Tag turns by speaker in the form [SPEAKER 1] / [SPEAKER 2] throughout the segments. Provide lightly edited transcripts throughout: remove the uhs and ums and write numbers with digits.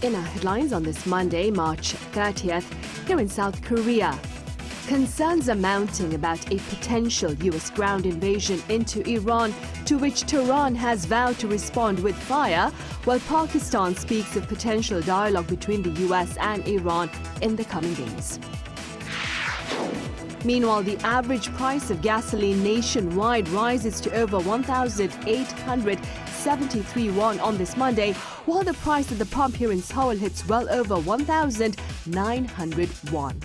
[SPEAKER 1] In our headlines on this Monday, March 30th, here in South Korea, concerns are mounting about a potential U.S. ground invasion into Iran, to which Tehran has vowed to respond with fire, while Pakistan speaks of potential dialogue between the U.S. and Iran in the coming days. Meanwhile, the average price of gasoline nationwide rises to over 1,873 won on this Monday, while the price at the pump here in Seoul hits well over 1,900 won.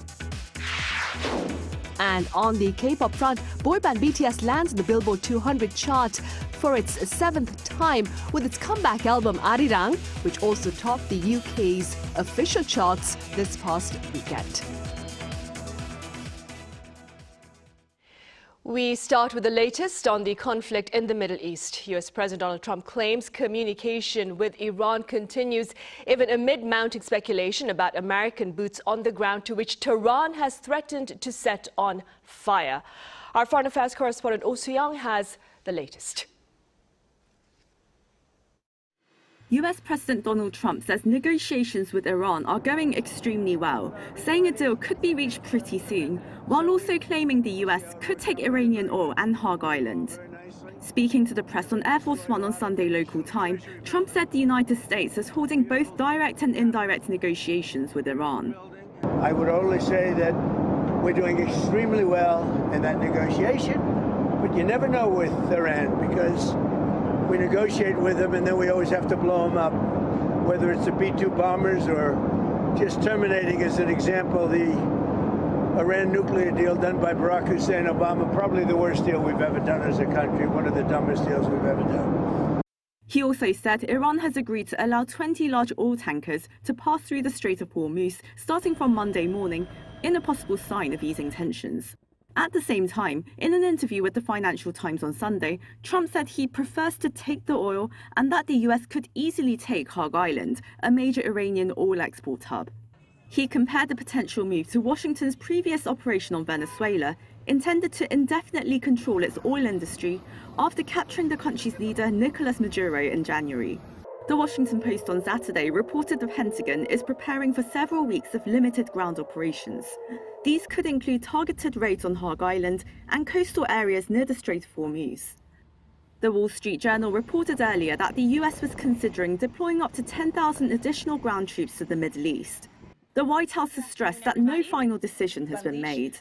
[SPEAKER 1] And on the K-pop front, boy band BTS lands the Billboard 200 chart for its 7th time with its comeback album Arirang, which also topped the UK's official charts this past weekend. We start with the latest on the conflict in the Middle East. U.S. President Donald Trump claims communication with Iran continues, even amid mounting speculation about American boots on the ground, to which Tehran has threatened to set on fire. Our foreign affairs correspondent Oh Soo-young has the latest.
[SPEAKER 2] US President Donald Trump says negotiations with Iran are going extremely well, saying a deal could be reached pretty soon, while also claiming the US could take Iranian oil and Hog Island. Speaking to the press on Air Force One on Sunday local time, Trump said the United States is holding both direct and indirect negotiations with Iran.
[SPEAKER 3] I would only say that we're doing extremely well in that negotiation, but you never know with Iran, because we negotiate with them and then we always have to blow them up, whether it's the B-2 bombers or just terminating, as an example, the Iran nuclear deal done by Barack Hussein Obama, probably the worst deal we've ever done as a country, one of the dumbest deals we've ever done.
[SPEAKER 2] He also said Iran has agreed to allow 20 large oil tankers to pass through the Strait of Hormuz starting from Monday morning, in a possible sign of easing tensions. At the same time, in an interview with the Financial Times on Sunday, Trump said he prefers to take the oil and that the US could easily take Hog Island, a major Iranian oil export hub. He compared the potential move to Washington's previous operation on Venezuela, intended to indefinitely control its oil industry after capturing the country's leader Nicolas Maduro in January. The Washington Post on Saturday reported the Pentagon is preparing for several weeks of limited ground operations. These could include targeted raids on Hog Island and coastal areas near the Strait of Hormuz. The Wall Street Journal reported earlier that the US was considering deploying up to 10,000 additional ground troops to the Middle East. The White House has stressed that no final decision has been made.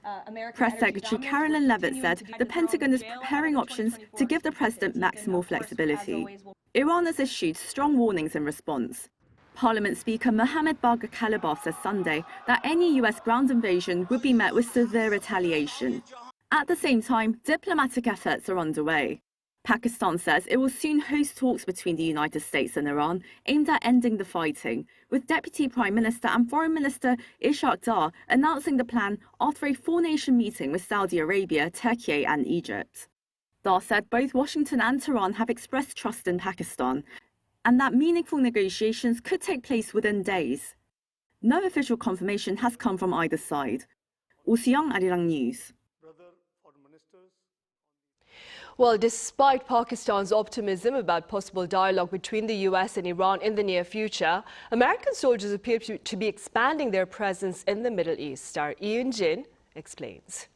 [SPEAKER 2] Press Secretary Carolyn Leavitt said the Pentagon is preparing options to give the president maximal flexibility. Iran has issued strong warnings in response. Parliament Speaker Mohammad Bagher Kalibaf said Sunday that any US ground invasion would be met with severe retaliation. At the same time, diplomatic efforts are underway. Pakistan says it will soon host talks between the United States and Iran aimed at ending the fighting, with Deputy Prime Minister and Foreign Minister Ishaq Dar announcing the plan after a four-nation meeting with Saudi Arabia, Turkey and Egypt. Dar said both Washington and Tehran have expressed trust in Pakistan and that meaningful negotiations could take place within days. No official confirmation has come from either side. Oh Soo-young, Arirang News.
[SPEAKER 1] Well, despite Pakistan's optimism about possible dialogue between the US and Iran in the near future, American soldiers appear to be expanding their presence in the Middle East. Our Ian Jin explains.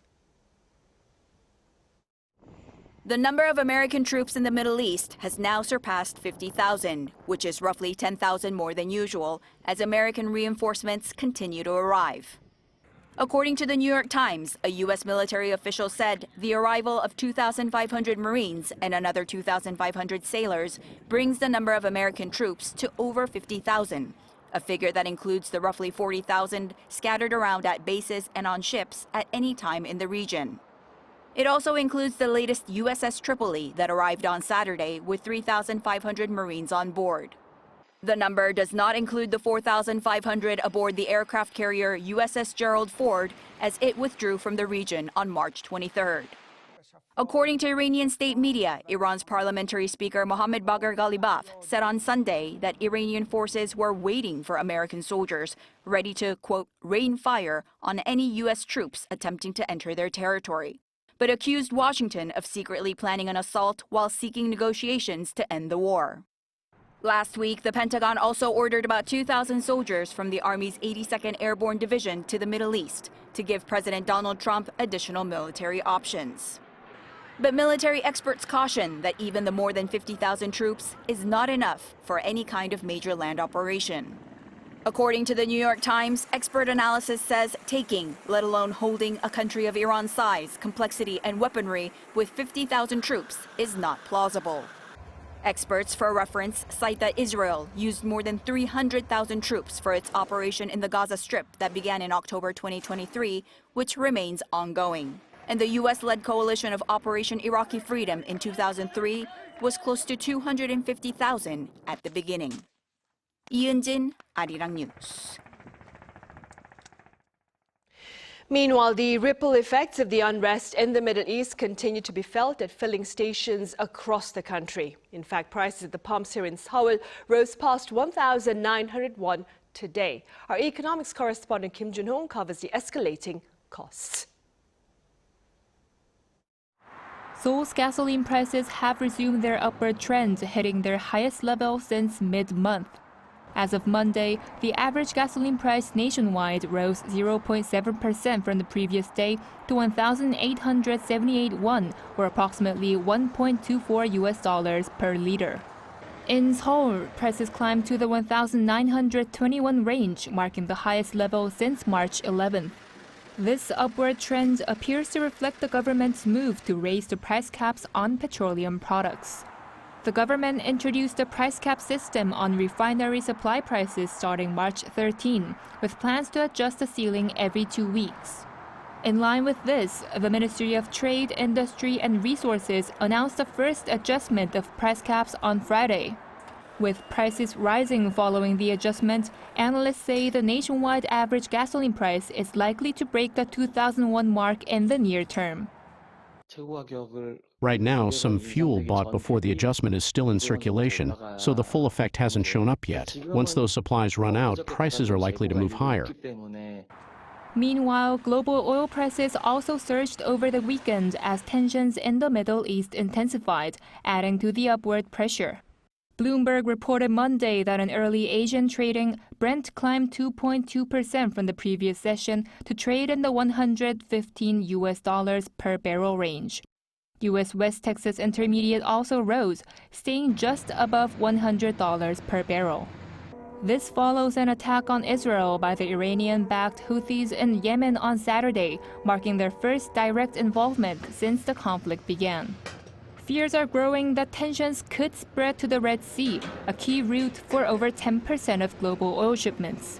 [SPEAKER 4] The number of American troops in the Middle East has now surpassed 50,000, which is roughly 10,000 more than usual, as American reinforcements continue to arrive. According to the New York Times, a U.S. military official said the arrival of 2,500 Marines and another 2,500 sailors brings the number of American troops to over 50,000, a figure that includes the roughly 40,000 scattered around at bases and on ships at any time in the region. It also includes the latest USS Tripoli that arrived on Saturday with 3,500 Marines on board. The number does not include the 4,500 aboard the aircraft carrier USS Gerald Ford, as it withdrew from the region on March 23rd. According to Iranian state media, Iran's parliamentary speaker Mohammad Bagher Kalibaf said on Sunday that Iranian forces were waiting for American soldiers, ready to, quote, rain fire on any U.S. troops attempting to enter their territory, but accused Washington of secretly planning an assault while seeking negotiations to end the war. Last week, the Pentagon also ordered about 2,000 soldiers from the Army's 82nd Airborne Division to the Middle East to give President Donald Trump additional military options. But military experts caution that even the more than 50,000 troops is not enough for any kind of major land operation. According to the New York Times, expert analysis says taking, let alone holding, a country of Iran's size, complexity, and weaponry with 50,000 troops is not plausible. Experts, for reference, cite that Israel used more than 300,000 troops for its operation in the Gaza Strip that began in October 2023, which remains ongoing. And the U.S.-led coalition of Operation Iraqi Freedom in 2003 was close to 250,000 at the beginning. 이은진, Arirang News.
[SPEAKER 1] Meanwhile, the ripple effects of the unrest in the Middle East continue to be felt at filling stations across the country. In fact, prices at the pumps here in Seoul rose past 1,900 won today. Our economics correspondent Kim Jun-hong covers the escalating costs.
[SPEAKER 5] Seoul's gasoline prices have resumed their upward trend, hitting their highest level since mid-month. As of Monday, the average gasoline price nationwide rose 0.7% from the previous day to 1,878 won, or approximately $1.24 per liter. In Seoul, prices climbed to the 1,921 range, marking the highest level since March 11th. This upward trend appears to reflect the government's move to raise the price caps on petroleum products. The government introduced a price cap system on refinery supply prices starting March 13, with plans to adjust the ceiling every 2 weeks. In line with this, the Ministry of Trade, Industry and Resources announced the first adjustment of price caps on Friday. With prices rising following the adjustment, analysts say the nationwide average gasoline price is likely to break the 2,001 mark in the near term.
[SPEAKER 6] Right now, some fuel bought before the adjustment is still in circulation, so the full effect hasn't shown up yet. Once those supplies run out, prices are likely to move higher.
[SPEAKER 5] Meanwhile, global oil prices also surged over the weekend as tensions in the Middle East intensified, adding to the upward pressure. Bloomberg reported Monday that in early Asian trading, Brent climbed 2.2% from the previous session to trade in the $115 per barrel range. U.S. West Texas Intermediate also rose, staying just above $100 per barrel. This follows an attack on Israel by the Iranian-backed Houthis in Yemen on Saturday, marking their first direct involvement since the conflict began. Fears are growing that tensions could spread to the Red Sea, a key route for over 10% of global oil shipments.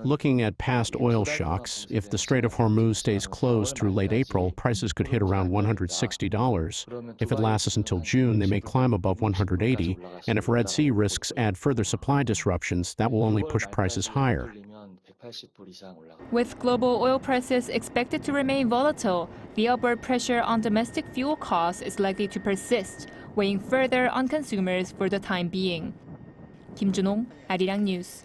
[SPEAKER 6] Looking at past oil shocks, if the Strait of Hormuz stays closed through late April, prices could hit around $160. If it lasts until June, they may climb above $180. And if Red Sea risks add further supply disruptions, that will only push prices higher.
[SPEAKER 5] With global oil prices expected to remain volatile, the upward pressure on domestic fuel costs is likely to persist, weighing further on consumers for the time being. Kim Jun-hong, Arirang News.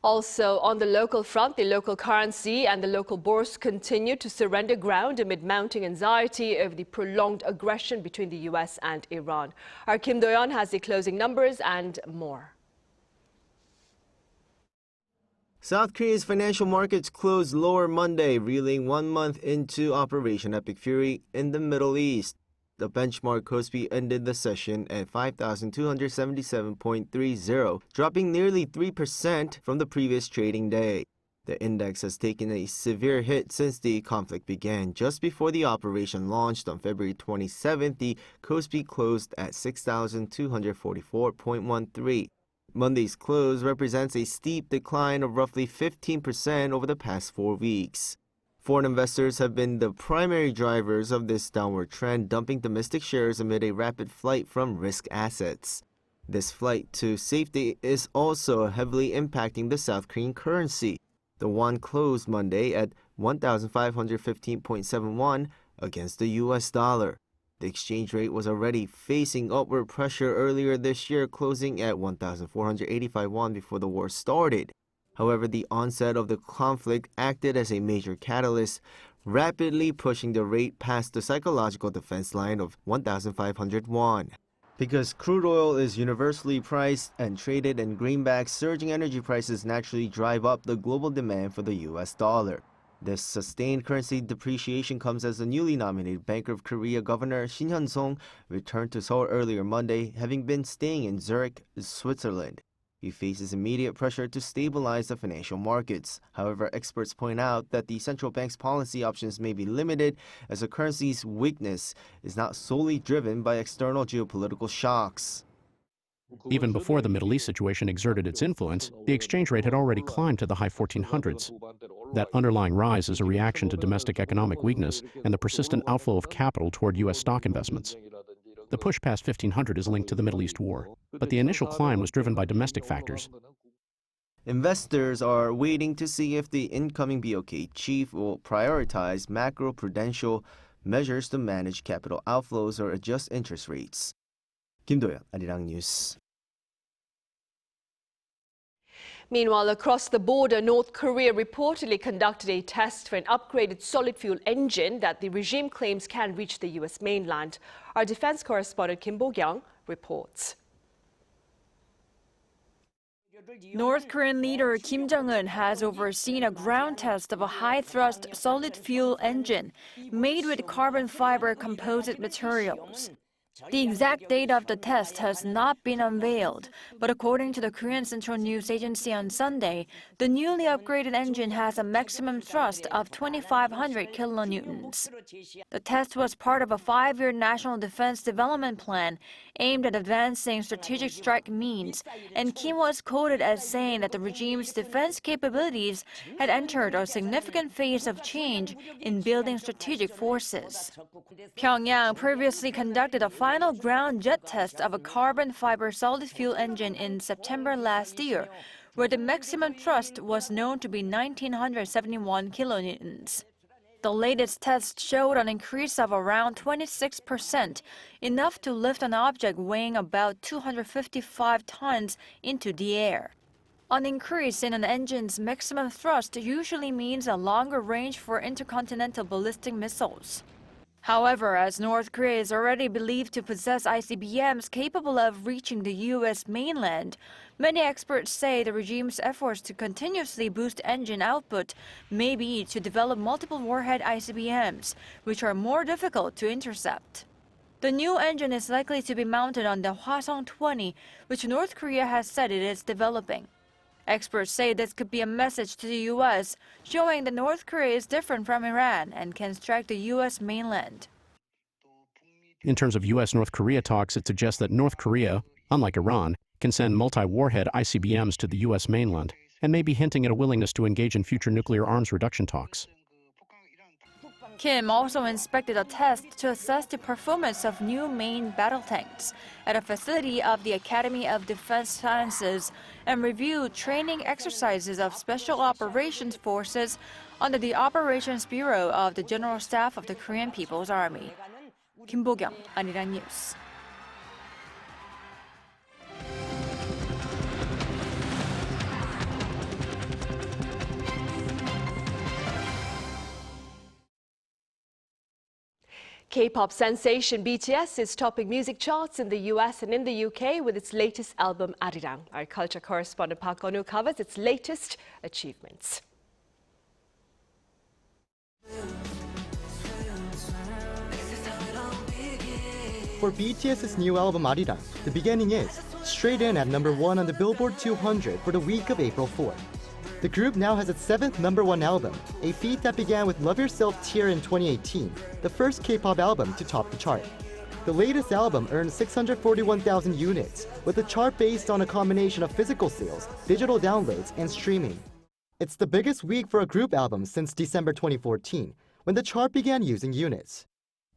[SPEAKER 1] Also, on the local front, the local currency and the local bourse continue to surrender ground amid mounting anxiety over the prolonged aggression between the U.S. and Iran. Our Kim Do-yeon has the closing numbers and more.
[SPEAKER 7] South Korea's financial markets closed lower Monday, reeling 1 month into Operation Epic Fury in the Middle East. The benchmark KOSPI ended the session at 5,277.30, dropping nearly 3% from the previous trading day. The index has taken a severe hit since the conflict began. Just before the operation launched on February 27th, the KOSPI closed at 6,244.13. Monday's close represents a steep decline of roughly 15% over the past 4 weeks. Foreign investors have been the primary drivers of this downward trend, dumping domestic shares amid a rapid flight from risk assets. This flight to safety is also heavily impacting the South Korean currency. The won closed Monday at 1,515.71 against the US dollar. The exchange rate was already facing upward pressure earlier this year, closing at 1,485 won before the war started. However, the onset of the conflict acted as a major catalyst, rapidly pushing the rate past the psychological defense line of 1,500 won. Because crude oil is universally priced and traded in greenbacks, surging energy prices naturally drive up the global demand for the US dollar. This sustained currency depreciation comes as the newly nominated Bank of Korea Governor Shin Hyun-sung returned to Seoul earlier Monday, having been staying in Zurich, Switzerland. He faces immediate pressure to stabilize the financial markets. However, experts point out that the central bank's policy options may be limited as the currency's weakness is not solely driven by external geopolitical shocks.
[SPEAKER 6] Even before the Middle East situation exerted its influence, the exchange rate had already climbed to the high 1400s. That underlying rise is a reaction to domestic economic weakness and the persistent outflow of capital toward U.S. stock investments. The push past 1500 is linked to the Middle East war, but the initial climb was driven by domestic factors.
[SPEAKER 7] Investors are waiting to see if the incoming BOK chief will prioritize macro-prudential measures to manage capital outflows or adjust interest rates. Kim Do-yeon, Arirang News.
[SPEAKER 1] Meanwhile, across the border, North Korea reportedly conducted a test for an upgraded solid fuel engine that the regime claims can reach the U.S. mainland. Our defense correspondent Kim Bo-kyung reports.
[SPEAKER 4] North Korean leader Kim Jong-un has overseen a ground test of a high-thrust solid fuel engine made with carbon fiber composite materials. The exact date of the test has not been unveiled, but according to the Korean Central News Agency on Sunday, the newly upgraded engine has a maximum thrust of 2,500 kilonewtons. The test was part of a 5-year National Defense Development Plan aimed at advancing strategic strike means, and Kim was quoted as saying that the regime's defense capabilities had entered a significant phase of change in building strategic forces. Pyongyang previously conducted a final ground jet test of a carbon fiber solid fuel engine in September last year, where the maximum thrust was known to be 1,971 kilonewtons. The latest test showed an increase of around 26%, enough to lift an object weighing about 255 tons into the air. An increase in an engine's maximum thrust usually means a longer range for intercontinental ballistic missiles. However, as North Korea is already believed to possess ICBMs capable of reaching the U.S. mainland, many experts say the regime's efforts to continuously boost engine output may be to develop multiple warhead ICBMs, which are more difficult to intercept. The new engine is likely to be mounted on the Hwasong-20, which North Korea has said it is developing. Experts say this could be a message to the U.S. showing that North Korea is different from Iran and can strike the U.S. mainland.
[SPEAKER 6] In terms of U.S.-North Korea talks, it suggests that North Korea, unlike Iran, can send multi-warhead ICBMs to the U.S. mainland, and may be hinting at a willingness to engage in future nuclear arms reduction talks.
[SPEAKER 4] Kim also inspected a test to assess the performance of new main battle tanks at a facility of the Academy of Defense Sciences and reviewed training exercises of Special Operations Forces under the Operations Bureau of the General Staff of the Korean People's Army. Kim Bo-kyung, Arirang News.
[SPEAKER 1] K-pop sensation BTS is topping music charts in the US and in the UK with its latest album, Arirang. Our culture correspondent Park Eun-woo covers its latest achievements.
[SPEAKER 8] For BTS's new album Arirang, the beginning is straight in at #1 on the Billboard 200 for the week of April 4th. The group now has its 7th #1 album, a feat that began with Love Yourself Tear in 2018, the first K-pop album to top the chart. The latest album earned 641,000 units, with the chart based on a combination of physical sales, digital downloads, and streaming. It's the biggest week for a group album since December 2014, when the chart began using units.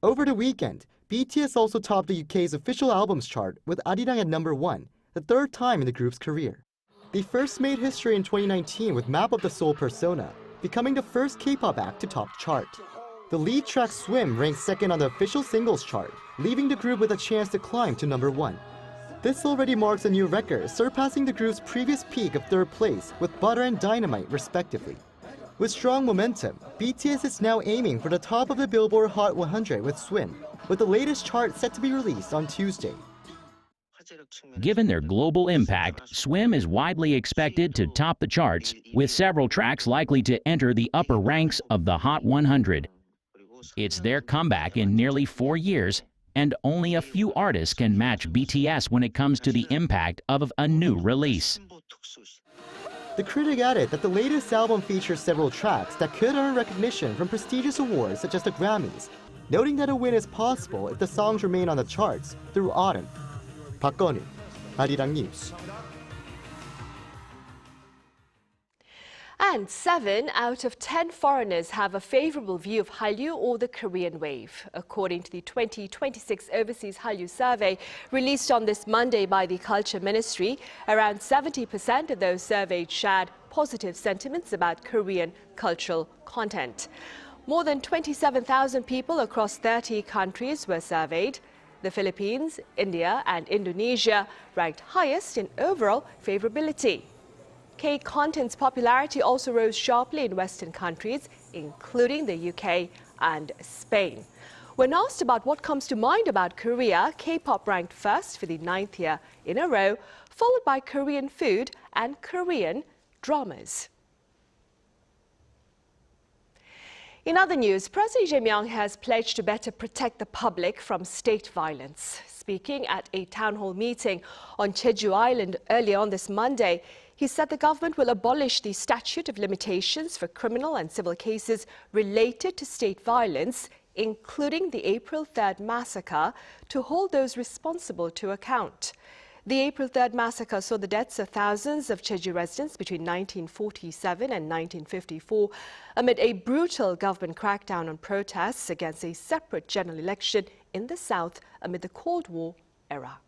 [SPEAKER 8] Over the weekend, BTS also topped the UK's official albums chart with Arirang at #1, the 3rd time in the group's career. They first made history in 2019 with Map of the Soul Persona, becoming the first K-pop act to top the chart. The lead track Swim ranked 2nd on the official singles chart, leaving the group with a chance to climb to #1. This already marks a new record, surpassing the group's previous peak of 3rd place with Butter and Dynamite respectively. With strong momentum, BTS is now aiming for the top of the Billboard Hot 100 with Swim, with the latest chart set to be released on Tuesday.
[SPEAKER 9] Given their global impact, Swim is widely expected to top the charts, with several tracks likely to enter the upper ranks of the Hot 100. It's their comeback in nearly 4 years, and only a few artists can match BTS when it comes to the impact of a new release.
[SPEAKER 8] The critic added that the latest album features several tracks that could earn recognition from prestigious awards such as the Grammys, noting that a win is possible if the songs remain on the charts through autumn. 박건우, Arirang News.
[SPEAKER 1] And 7 out of 10 foreigners have a favorable view of Hallyu or the Korean wave. According to the 2026 Overseas Hallyu Survey released on this Monday by the Culture Ministry, around 70% of those surveyed shared positive sentiments about Korean cultural content. More than 27,000 people across 30 countries were surveyed. The Philippines, India and Indonesia ranked highest in overall favorability. K-content's popularity also rose sharply in Western countries, including the UK and Spain. When asked about what comes to mind about Korea, K-pop ranked first for the 9th year in a row, followed by Korean food and Korean dramas. In other news, President Lee Jae-myung has pledged to better protect the public from state violence. Speaking at a town hall meeting on Jeju Island earlier on this Monday, he said the government will abolish the statute of limitations for criminal and civil cases related to state violence, including the April 3rd massacre, to hold those responsible to account. The April 3rd massacre saw the deaths of thousands of Jeju residents between 1947 and 1954 amid a brutal government crackdown on protests against a separate general election in the south amid the Cold War era.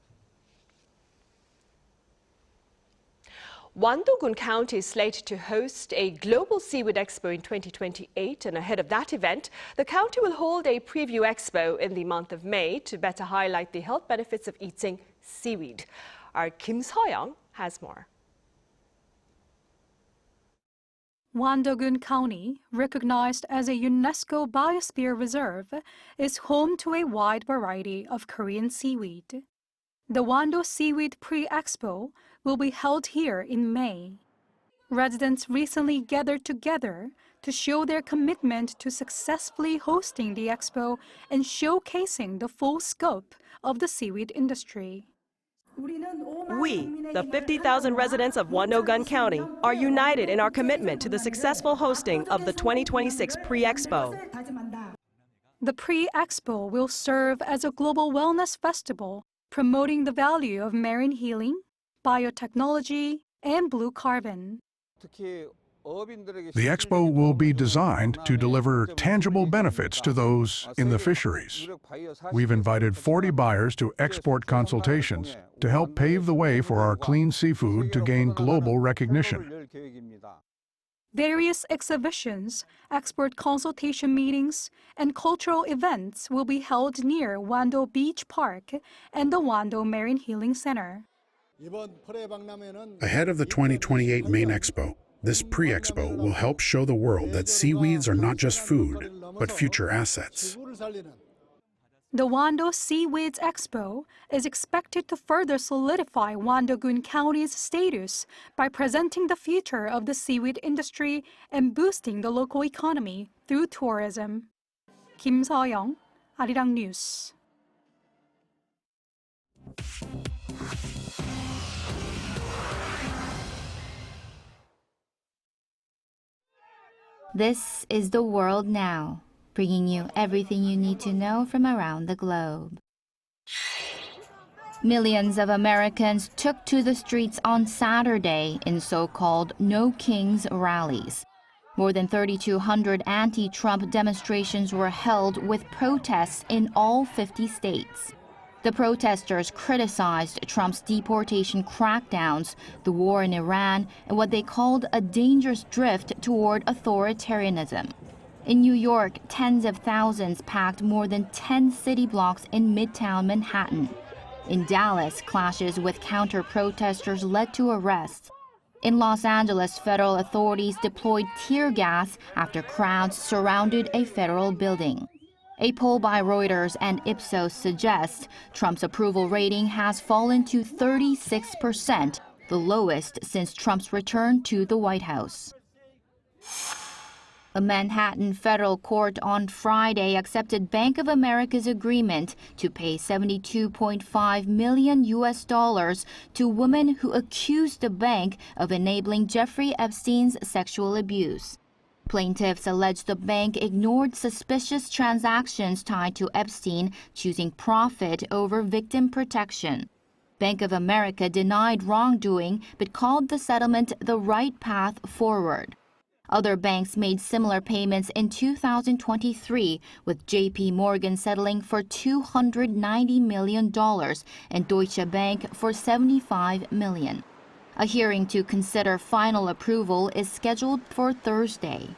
[SPEAKER 1] Wando County is slated to host a global seaweed expo in 2028, and ahead of that event, the county will hold a preview expo in the month of May to better highlight the health benefits of eating seaweed. Our Kim So-young has more.
[SPEAKER 10] Wando County, recognized as a UNESCO Biosphere Reserve, is home to a wide variety of Korean seaweed. The Wando Seaweed Pre-expo will be held here in May. Residents recently gathered together to show their commitment to successfully hosting the expo and showcasing the full scope of the seaweed industry.
[SPEAKER 11] We, the 50,000 residents of Wando County, are united in our commitment to the successful hosting of the 2026 Pre-expo.
[SPEAKER 10] The Pre-expo will serve as a global wellness festival promoting the value of marine healing, biotechnology, and blue carbon.
[SPEAKER 12] The expo will be designed to deliver tangible benefits to those in the fisheries. We've invited 40 buyers to export consultations to help pave the way for our clean seafood to gain global recognition.
[SPEAKER 10] Various exhibitions, export consultation meetings, and cultural events will be held near Wando Beach Park and the Wando Marine Healing Center.
[SPEAKER 12] Ahead of the 2028 main expo, this pre-expo will help show the world that seaweeds are not just food, but future assets.
[SPEAKER 10] The Wando Seaweeds Expo is expected to further solidify Wando County's status by presenting the future of the seaweed industry and boosting the local economy through tourism. Kim So-young, Arirang News.
[SPEAKER 13] This is The World Now, bringing you everything you need to know from around the globe. Millions of Americans took to the streets on Saturday in so-called No Kings rallies. More than 3,200 anti-Trump demonstrations were held with protests in all 50 states. The protesters criticized Trump's deportation crackdowns, the war in Iran, and what they called a dangerous drift toward authoritarianism. In New York, tens of thousands packed more than 10 city blocks in Midtown Manhattan. In Dallas, clashes with counter-protesters led to arrests. In Los Angeles, federal authorities deployed tear gas after crowds surrounded a federal building. A poll by Reuters and Ipsos suggests Trump's approval rating has fallen to 36%, the lowest since Trump's return to the White House. A Manhattan federal court on Friday accepted Bank of America's agreement to pay $72.5 million to women who accused the bank of enabling Jeffrey Epstein's sexual abuse. Plaintiffs allege the bank ignored suspicious transactions tied to Epstein, choosing profit over victim protection. Bank of America denied wrongdoing but called the settlement the right path forward. Other banks made similar payments in 2023, with JP Morgan settling for $290 million and Deutsche Bank for $75 million. A hearing to consider final approval is scheduled for Thursday.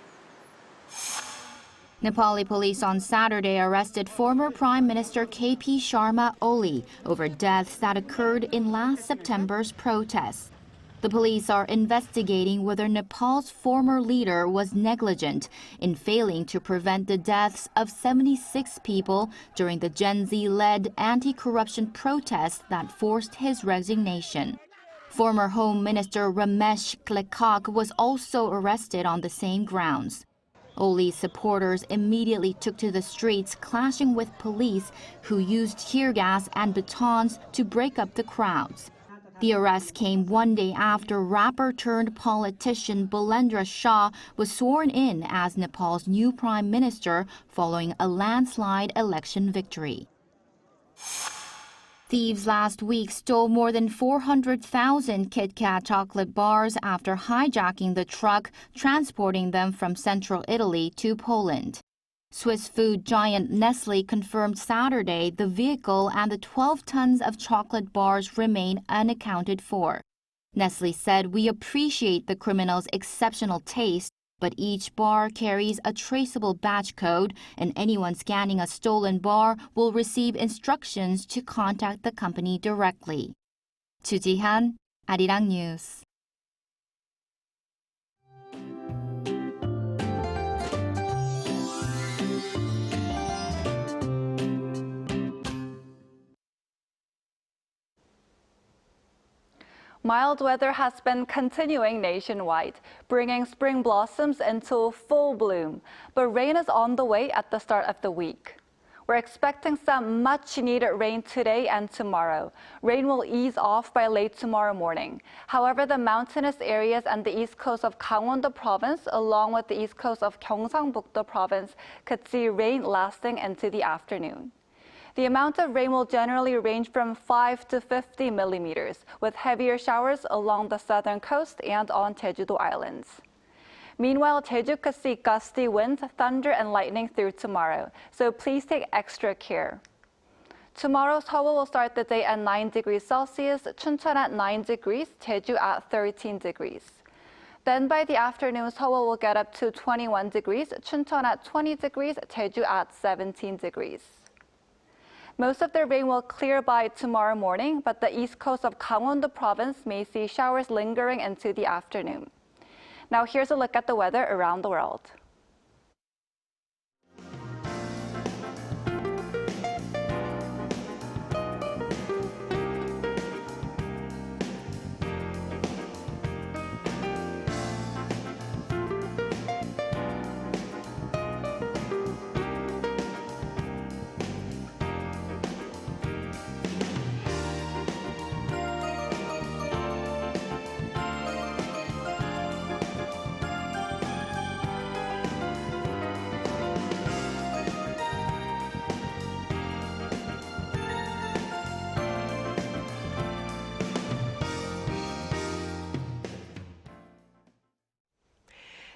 [SPEAKER 13] Nepali police on Saturday arrested former Prime Minister KP Sharma Oli over deaths that occurred in last September's protests. The police are investigating whether Nepal's former leader was negligent in failing to prevent the deaths of 76 people during the Gen Z-led anti-corruption protests that forced his resignation. Former Home Minister Ramesh Klekak was also arrested on the same grounds. Oli's supporters immediately took to the streets, clashing with police who used tear gas and batons to break up the crowds. The arrest came one day after rapper-turned-politician Balendra Shah was sworn in as Nepal's new prime minister following a landslide election victory. Thieves last week stole more than 400,000 KitKat chocolate bars after hijacking the truck transporting them from central Italy to Poland. Swiss food giant Nestle confirmed Saturday the vehicle and the 12 tons of chocolate bars remain unaccounted for. Nestle said, "We appreciate the criminals' exceptional taste, but each bar carries a traceable batch code, and anyone scanning a stolen bar will receive instructions to contact the company directly." Chu Ji-han, Arirang News.
[SPEAKER 14] Mild weather has been continuing nationwide, bringing spring blossoms into full bloom, but rain is on the way at the start of the week. We're expecting some much-needed rain today and tomorrow. Rain will ease off by late tomorrow morning. However, the mountainous areas and the east coast of Gangwon-do Province, along with the east coast of Gyeongsang-buk-do Province, could see rain lasting into the afternoon. The amount of rain will generally range from 5 to 50 millimeters, with heavier showers along the southern coast and on Jeju Islands. Meanwhile, Jeju could see gusty wind, thunder, and lightning through tomorrow, so please take extra care. Tomorrow, Seoul will start the day at 9 degrees Celsius, Chuncheon at 9 degrees, Jeju at 13 degrees. Then by the afternoon, Seoul will get up to 21 degrees, Chuncheon at 20 degrees, Jeju at 17 degrees. Most of the rain will clear by tomorrow morning, but the east coast of Gangwon-do Province may see showers lingering into the afternoon. Now here's a look at the weather around the world.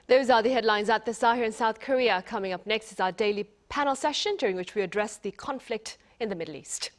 [SPEAKER 1] Those are the headlines at this hour here in South Korea. Coming up next is our daily panel session, during which we address the conflict in the Middle East.